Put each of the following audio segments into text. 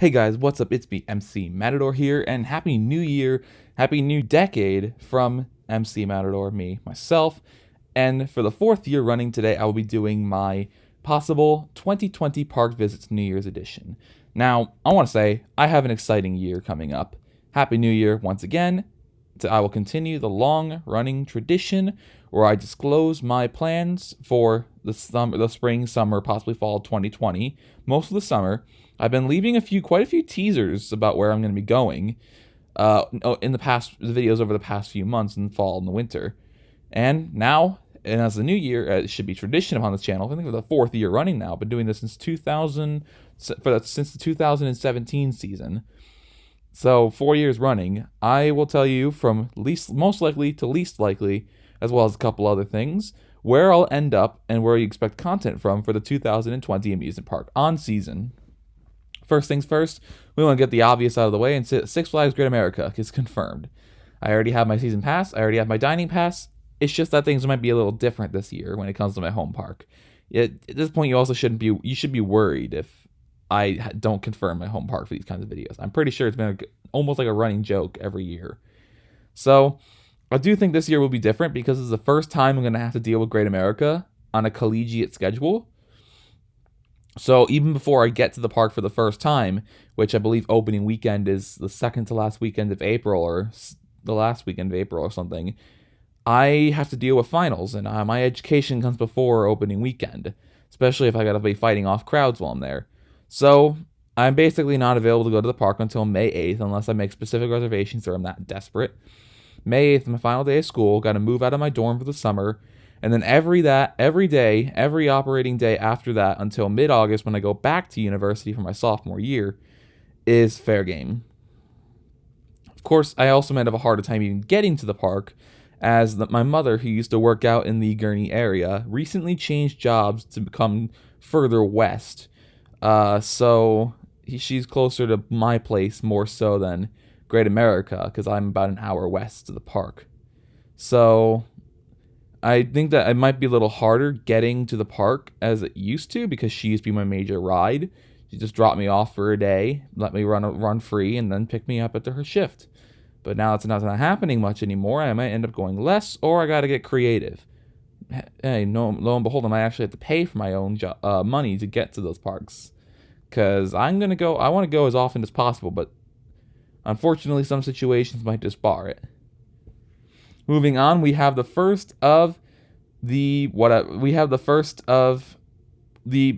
Hey guys, what's up? It's me, MC Matador here, and Happy New Year, Happy New Decade from MC Matador, myself. And for the fourth year running today, I will be doing my possible 2020 Park Visits New Year's edition. Now, I want to say, I have an exciting year coming up. Happy New Year once again. I will continue the long-running tradition where I disclose my plans for the spring, summer, possibly fall 2020, most of the summer. I've been leaving quite a few teasers about where I'm going to be going in the videos over the past few months in the fall and the winter. And now, and as the new year, it should be tradition upon this channel. I think for the fourth year running now. I've been doing this since since the 2017 season. So 4 years running, I will tell you from most likely to least likely, as well as a couple other things, where I'll end up and where you expect content from for the 2020 amusement park on season. First things first, we want to get the obvious out of the way and say Six Flags Great America is confirmed. I already have my season pass. I already have my dining pass. It's just that things might be a little different this year when it comes to my home park. At this point, you should be worried if I don't confirm my home park for these kinds of videos. I'm pretty sure it's been almost like a running joke every year. So I do think this year will be different because it's the first time I'm going to have to deal with Great America on a collegiate schedule. So even before I get to the park for the first time, which I believe opening weekend is the second to last weekend of April or the last weekend of April or something, I have to deal with finals, and my education comes before opening weekend, especially if I got to be fighting off crowds while I'm there. So I'm basically not available to go to the park until May 8th unless I make specific reservations or I'm that desperate. May 8th is my final day of school, got to move out of my dorm for the summer, and then every operating day after that until mid-August when I go back to university for my sophomore year is fair game. Of course, I also might have a harder time even getting to the park as my mother, who used to work out in the Gurnee area, recently changed jobs to become further west. So she's closer to my place more so than Great America because I'm about an hour west of the park. So I think that it might be a little harder getting to the park as it used to because she used to be my major ride. She just dropped me off for a day, let me run free, and then pick me up after her shift. But now it's not happening much anymore. I might end up going less, or I got to get creative. Hey, lo and behold, I might actually have to pay for my own money to get to those parks. Because I want to go as often as possible, but unfortunately some situations might just bar it. Moving on, we have the first of the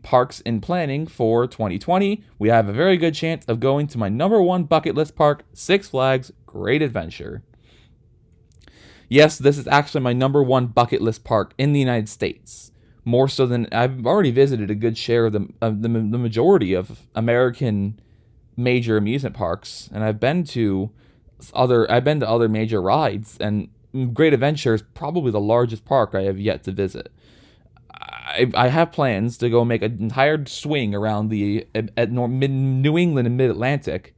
parks in planning for 2020. We have a very good chance of going to my number one bucket list park, Six Flags Great Adventure. Yes, this is actually my number one bucket list park in the United States. More so than I've already visited a good share of the majority of American major amusement parks, and I've been to other major rides, and Great Adventure is probably the largest park I have yet to visit. I have plans to go make an entire swing around New England and Mid-Atlantic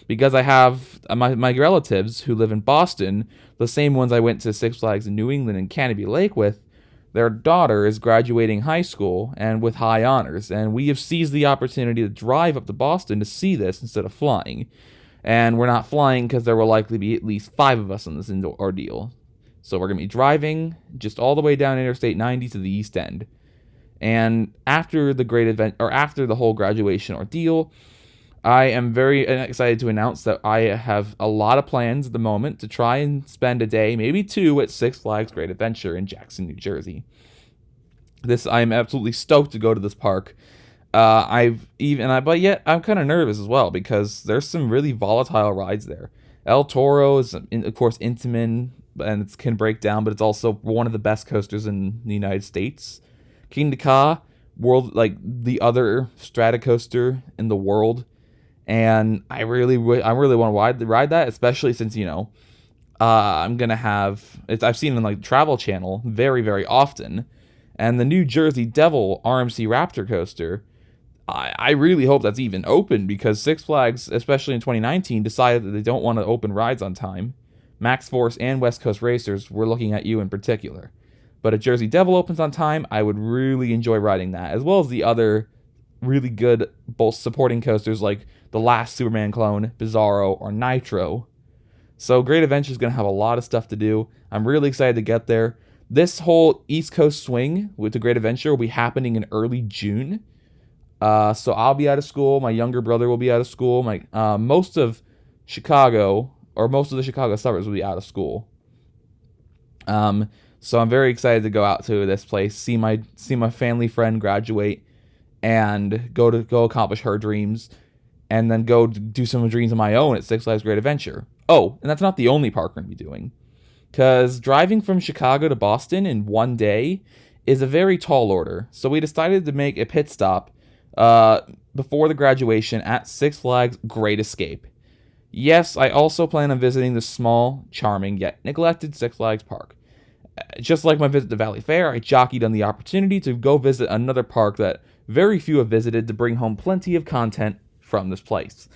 because I have my relatives who live in Boston, the same ones I went to Six Flags in New England and Canopy Lake with. Their daughter is graduating high school and with high honors, and we have seized the opportunity to drive up to Boston to see this instead of flying. And we're not flying because there will likely be at least 5 of us on this ordeal. So we're going to be driving just all the way down Interstate 90 to the East End. And after the whole graduation ordeal, I am very excited to announce that I have a lot of plans at the moment to try and spend a day, maybe 2, at Six Flags Great Adventure in Jackson, New Jersey. I am absolutely stoked to go to this park. But yet I'm kind of nervous as well because there's some really volatile rides there. El Toro is, of course, Intamin, and it can break down, but it's also one of the best coasters in the United States. King Ka, the other strata coaster in the world, and I really want to ride that, especially since I'm gonna I've seen it on Travel Channel very, very often, and the New Jersey Devil RMC Raptor coaster. I really hope that's even open because Six Flags, especially in 2019, decided that they don't want to open rides on time. Max Force and West Coast Racers were looking at you in particular. But if Jersey Devil opens on time, I would really enjoy riding that, as well as the other really good both supporting coasters like the last Superman clone, Bizarro, or Nitro. So Great Adventure is going to have a lot of stuff to do. I'm really excited to get there. This whole East Coast swing with the Great Adventure will be happening in early June. So I'll be out of school. My younger brother will be out of school. Most of Chicago, or most of the Chicago suburbs, will be out of school. So I'm very excited to go out to this place, see my family friend graduate, and go accomplish her dreams, and then go do some dreams of my own at Six Flags Great Adventure. Oh, and that's not the only park we're going to be doing. Because driving from Chicago to Boston in one day is a very tall order. So we decided to make a pit stop before the graduation at Six Flags Great Escape. Yes, I also plan on visiting the small, charming, yet neglected Six Flags Park. Just like my visit to Valley Fair, I jockeyed on the opportunity to go visit another park that very few have visited to bring home plenty of content from this place.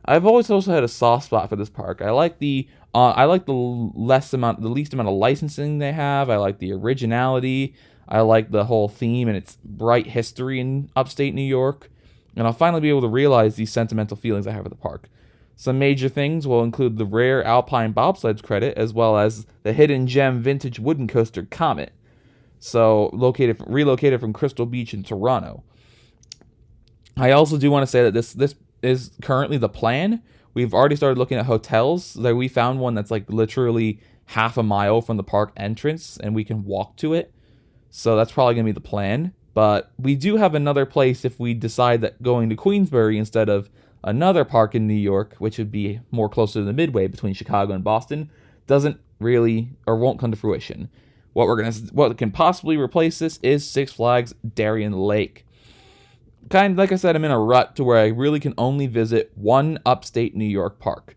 I've always also had a soft spot for this park. I like the least amount of licensing they have. I like the originality. I like the whole theme and its bright history in upstate New York. And I'll finally be able to realize these sentimental feelings I have for the park. Some major things will include the rare Alpine bobsleds credit, as well as the hidden gem vintage wooden coaster Comet. So relocated from Crystal Beach in Toronto. I also do want to say that this is currently the plan. We've already started looking at hotels. Like, we found one that's like literally half a mile from the park entrance, and we can walk to it. So that's probably going to be the plan. But we do have another place if we decide that going to Queensbury instead of another park in New York, which would be more closer to the midway between Chicago and Boston, doesn't really or won't come to fruition. What can possibly replace this is Six Flags Darien Lake. Kind of like I said, I'm in a rut to where I really can only visit one upstate New York park,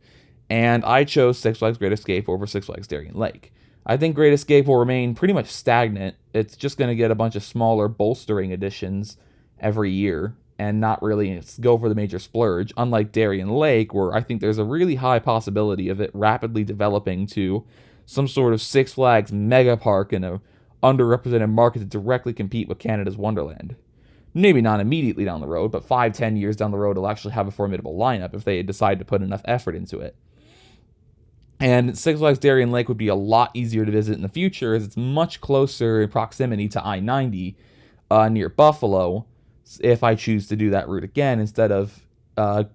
and I chose Six Flags Great Escape over Six Flags Darien Lake. I think Great Escape will remain pretty much stagnant. It's just going to get a bunch of smaller bolstering additions every year and not really go for the major splurge, unlike Darien Lake, where I think there's a really high possibility of it rapidly developing to some sort of Six Flags mega park in a underrepresented market to directly compete with Canada's Wonderland. Maybe not immediately down the road, but 5-10 years down the road, it'll actually have a formidable lineup if they decide to put enough effort into it. And Six Flags Darien Lake would be a lot easier to visit in the future, as it's much closer in proximity to I-90 near Buffalo, if I choose to do that route again instead of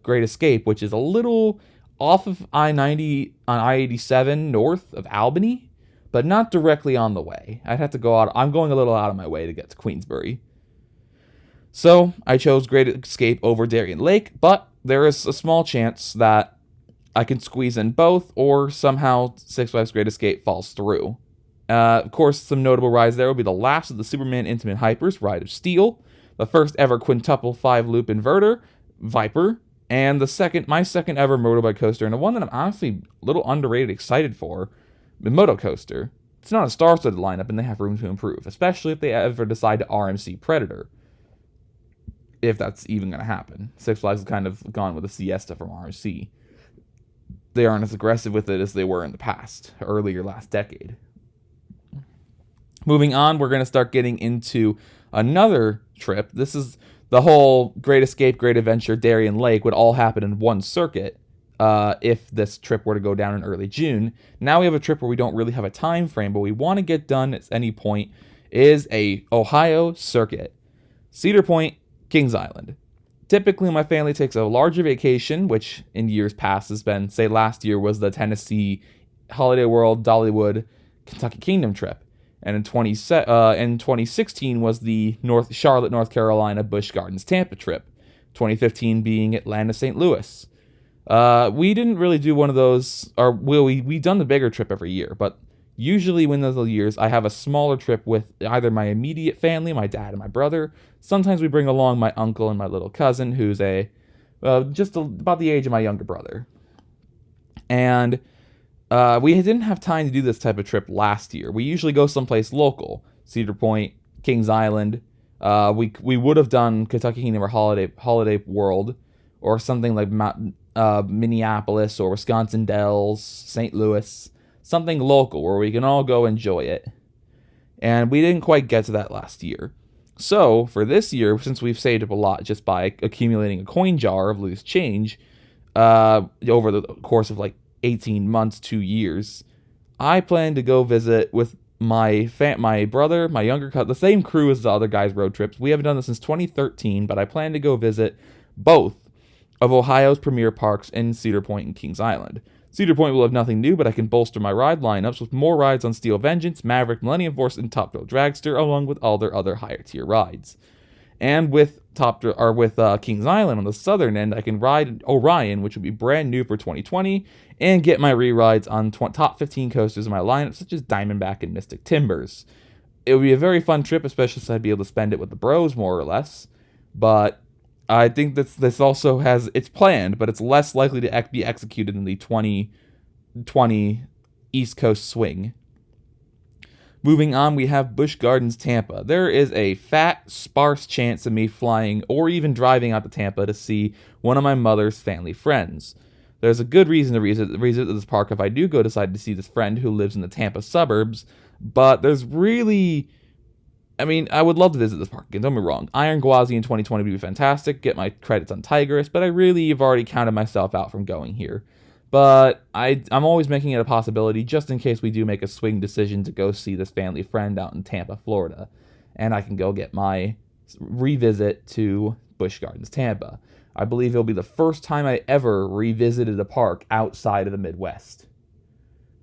Great Escape, which is a little off of I-90 on I-87 north of Albany, but not directly on the way. I'd have to go out. I'm going a little out of my way to get to Queensbury. So I chose Great Escape over Darien Lake, but there is a small chance that I can squeeze in both, or somehow Six Flags Great Escape falls through. Of course, some notable rides there will be the last of the Superman Intimate Hypers, Ride of Steel, the first ever quintuple 5-loop inverter, Viper, and my second ever motorbike coaster, and the one that I'm honestly a little underrated excited for, the Moto Coaster. It's not a star-studded lineup, and they have room to improve, especially if they ever decide to RMC Predator. If that's even going to happen. Six Flags has kind of gone with a siesta from RMC. They aren't as aggressive with it as they were in the past, earlier last decade. Moving on, we're going to start getting into another trip. This is the whole Great Escape, Great Adventure, Darien Lake would all happen in one circuit if this trip were to go down in early June. Now we have a trip where we don't really have a time frame, but we want to get done at any point, is a Ohio circuit. Cedar Point, Kings Island. Typically, my family takes a larger vacation, which in years past has been, say last year was the Tennessee, Holiday World, Dollywood, Kentucky Kingdom trip. And in 2016 was the Charlotte, North Carolina, Busch Gardens, Tampa trip. 2015 being Atlanta, St. Louis. We didn't really do one of those, or we've done the bigger trip every year, but usually when those years, I have a smaller trip with either my immediate family, my dad and my brother. Sometimes we bring along my uncle and my little cousin, who's about the age of my younger brother. And we didn't have time to do this type of trip last year. We usually go someplace local, Cedar Point, Kings Island. We would have done Kentucky Kingdom or Holiday World, or something like Minneapolis or Wisconsin Dells, St. Louis. Something local where we can all go enjoy it. And we didn't quite get to that last year. So for this year, since we've saved up a lot just by accumulating a coin jar of loose change over the course of like 18 months, 2 years, I plan to go visit with my brother, my younger cousin, the same crew as the other guys' road trips. We haven't done this since 2013, but I plan to go visit both of Ohio's premier parks in Cedar Point and Kings Island. Cedar Point will have nothing new, but I can bolster my ride lineups with more rides on Steel Vengeance, Maverick, Millennium Force, and Top Thrill Dragster, along with all their other higher tier rides. And with Kings Island on the southern end, I can ride Orion, which will be brand new for 2020, and get my re-rides on top 15 coasters in my lineup, such as Diamondback and Mystic Timbers. It would be a very fun trip, especially since I'd be able to spend it with the bros, more or less. But I think this also it's planned, but it's less likely to be executed in the 2020 East Coast swing. Moving on, we have Busch Gardens, Tampa. There is a fat, sparse chance of me flying or even driving out to Tampa to see one of my mother's family friends. There's a good reason to visit this park if I do decide to see this friend who lives in the Tampa suburbs, but there's really... I would love to visit this park again, don't get me wrong. Iron Gwazi in 2020 would be fantastic, get my credits on Tigris, but I really have already counted myself out from going here. But I'm always making it a possibility just in case we do make a swing decision to go see this family friend out in Tampa, Florida. And I can go get my revisit to Busch Gardens, Tampa. I believe it'll be the first time I ever revisited a park outside of the Midwest.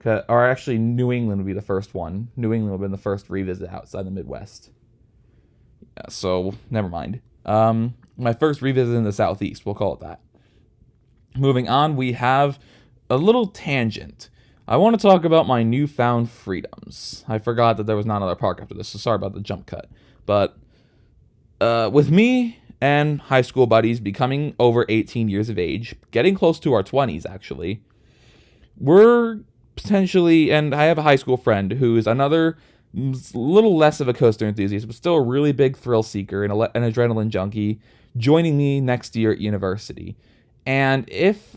Or actually, New England would be the first one. New England would have been the first revisit outside the Midwest. Yeah, so, never mind. My first revisit in the Southeast, we'll call it that. Moving on, we have a little tangent. I want to talk about my newfound freedoms. I forgot that there was not another park after this, so sorry about the jump cut. But with me and high school buddies becoming over 18 years of age, getting close to our 20s actually, we're potentially, and I have a high school friend who is another little less of a coaster enthusiast, but still a really big thrill seeker and an adrenaline junkie, joining me next year at university. And if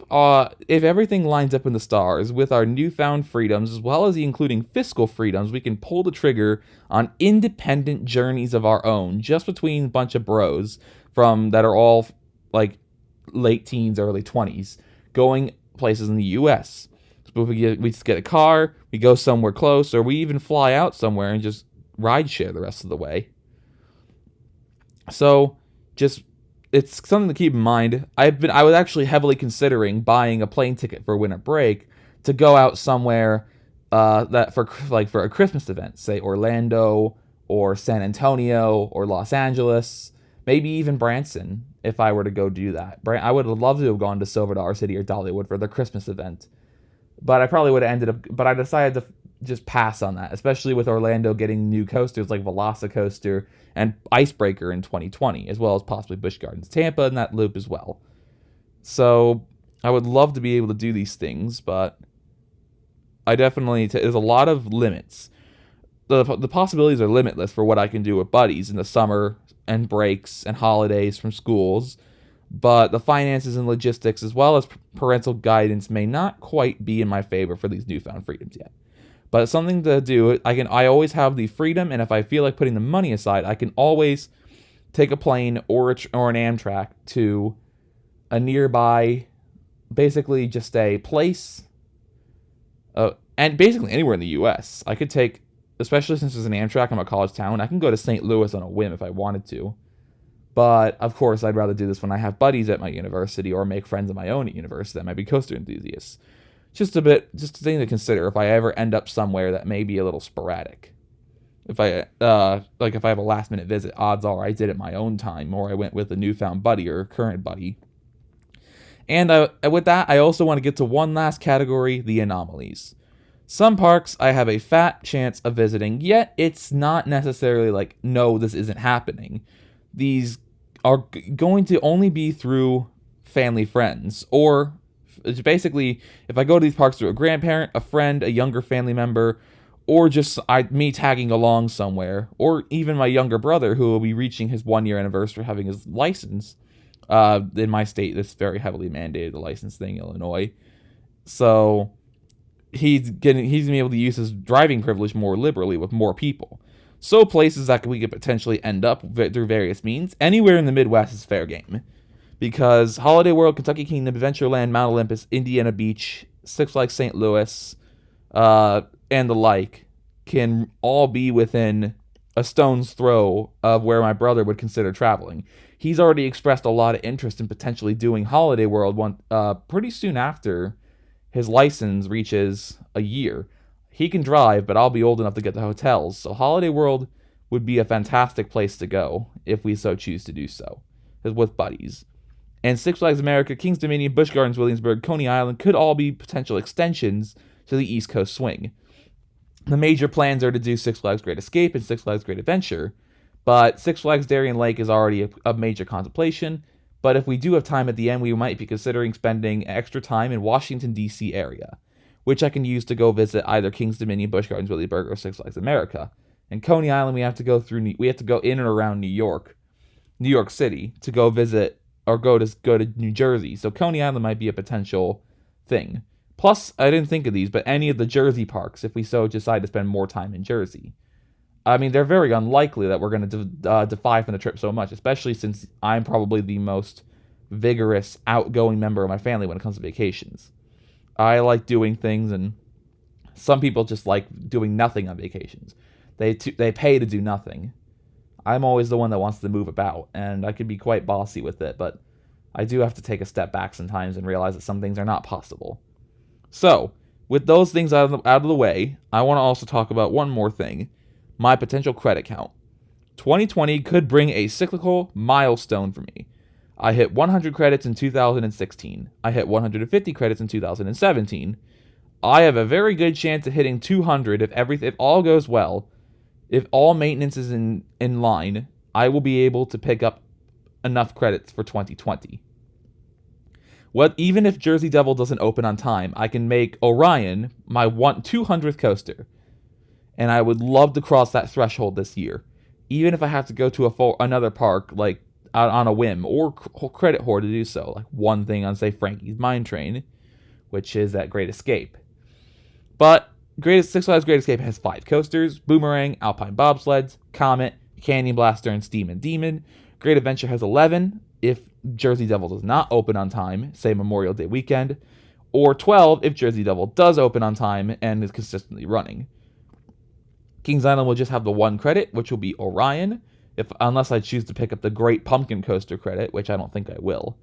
everything lines up in the stars with our newfound freedoms, as well as including fiscal freedoms, we can pull the trigger on independent journeys of our own, just between a bunch of bros that are all like late teens, early 20s, going places in the U.S. So we just get a car, we go somewhere close, or we even fly out somewhere and just ride share the rest of the way. So it's something to keep in mind. I was actually heavily considering buying a plane ticket for winter break to go out somewhere for a Christmas event, say Orlando or San Antonio or Los Angeles, maybe even Branson, if I were to go do that. I would have loved to have gone to Silver Dollar City or Dollywood for the Christmas event, but I probably would have ended up. But I decided to just pass on that, especially with Orlando getting new coasters like Velocicoaster and Icebreaker in 2020, as well as possibly Busch Gardens Tampa in that loop as well. So I would love to be able to do these things, but I definitely there's a lot of limits. The possibilities are limitless for what I can do with buddies in the summer and breaks and holidays from schools, but the finances and logistics as well as parental guidance may not quite be in my favor for these newfound freedoms yet. But it's something to do. I always have the freedom, and if I feel like putting the money aside, I can always take a plane or an Amtrak to a nearby, basically just a place, and basically anywhere in the U.S. I could take, especially since there's an Amtrak in my college town, I can go to St. Louis on a whim if I wanted to. But, of course, I'd rather do this when I have buddies at my university or make friends of my own at university that might be coaster enthusiasts. Just a thing to consider if I ever end up somewhere that may be a little sporadic. If I have a last minute visit, odds are I did it my own time, or I went with a newfound buddy or current buddy. And with that, I also want to get to one last category, the anomalies. Some parks I have a fat chance of visiting, yet it's not necessarily like, no, this isn't happening. These are going to only be through family friends, or it's basically, if I go to these parks through a grandparent, a friend, a younger family member, or just me tagging along somewhere, or even my younger brother who will be reaching his 1-year anniversary having his license. In my state, this very heavily mandated, the license thing, Illinois. So he's gonna be able to use his driving privilege more liberally with more people. So places that we could potentially end up through various means, anywhere in the Midwest is fair game. Because Holiday World, Kentucky Kingdom, Adventureland, Mount Olympus, Indiana Beach, Six Flags St. Louis, and the like can all be within a stone's throw of where my brother would consider traveling. He's already expressed a lot of interest in potentially doing Holiday World pretty soon after his license reaches a year. He can drive, but I'll be old enough to get the hotels. So Holiday World would be a fantastic place to go if we so choose to do so, with buddies. And Six Flags America, Kings Dominion, Busch Gardens, Williamsburg, Coney Island could all be potential extensions to the East Coast swing. The major plans are to do Six Flags Great Escape and Six Flags Great Adventure, but Six Flags Darien Lake is already a major contemplation. But if we do have time at the end, we might be considering spending extra time in Washington, D.C. area, which I can use to go visit either Kings Dominion, Busch Gardens, Williamsburg, or Six Flags America. And Coney Island, we have to go in and around New York City to go visit or go to New Jersey. So Coney Island might be a potential thing. Plus, I didn't think of these, but any of the Jersey parks, if we so decide to spend more time in Jersey. I mean, they're very unlikely that we're going to defy from the trip so much, especially since I'm probably the most vigorous, outgoing member of my family when it comes to vacations. I like doing things, and some people just like doing nothing on vacations. They pay to do nothing. I'm always the one that wants to move about, and I could be quite bossy with it, but I do have to take a step back sometimes and realize that some things are not possible. So, with those things out of the way, I want to also talk about one more thing, my potential credit count. 2020 could bring a cyclical milestone for me. I hit 100 credits in 2016. I hit 150 credits in 2017. I have a very good chance of hitting 200 if all goes well. If all maintenance is in line, I will be able to pick up enough credits for 2020. Even if Jersey Devil doesn't open on time, I can make Orion my 200th coaster. And I would love to cross that threshold this year. Even if I have to go to another park, like out on a whim, or credit hoard to do so. Like one thing on, say, Frankie's Mine Train, which is that Great Escape. But Six Flags Great Escape has 5 coasters: Boomerang, Alpine Bobsleds, Comet, Canyon Blaster, and Steam and Demon. Great Adventure has 11 if Jersey Devil does not open on time, say Memorial Day weekend, or 12 if Jersey Devil does open on time and is consistently running. Kings Island will just have the 1 credit, which will be Orion, unless I choose to pick up the Great Pumpkin Coaster credit, which I don't think I will.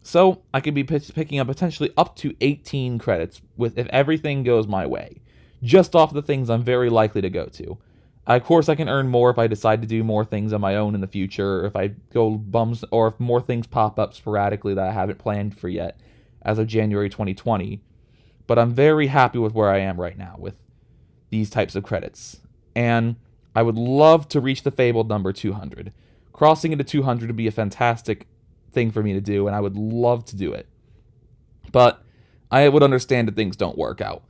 So I could be picking up potentially up to 18 credits if everything goes my way, just off the things I'm very likely to go to. Of course, I can earn more if I decide to do more things on my own in the future, if I go bums, or if more things pop up sporadically that I haven't planned for yet as of January 2020. But I'm very happy with where I am right now with these types of credits. And I would love to reach the fabled number 200. Crossing into 200 would be a fantastic thing for me to do, and I would love to do it. But I would understand that things don't work out.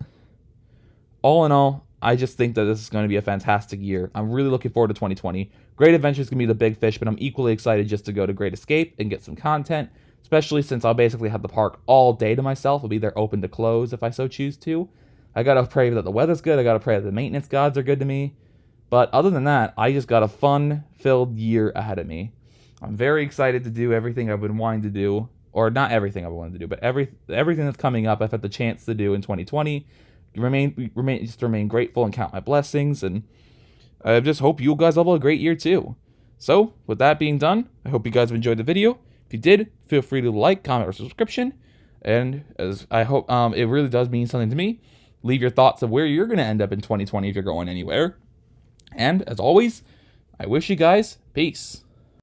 All in all, I just think that this is going to be a fantastic year. I'm really looking forward to 2020. Great Adventure is going to be the big fish, but I'm equally excited just to go to Great Escape and get some content, especially since I'll basically have the park all day to myself. I'll be there open to close if I so choose to. I gotta pray that the weather's good. I gotta pray that the maintenance gods are good to me. But other than that, I just got a fun-filled year ahead of me. I'm very excited to do everything I've been wanting to do, or not everything I've wanted to do, but everything that's coming up I've had the chance to do in 2020. Remain grateful and count my blessings, and I just hope you guys have a great year too. So, with that being done, I hope you guys have enjoyed the video. If you did, feel free to like, comment, or subscription. And as I hope it really does mean something to me. Leave your thoughts of where you're going to end up in 2020 if you're going anywhere. And as always, I wish you guys peace.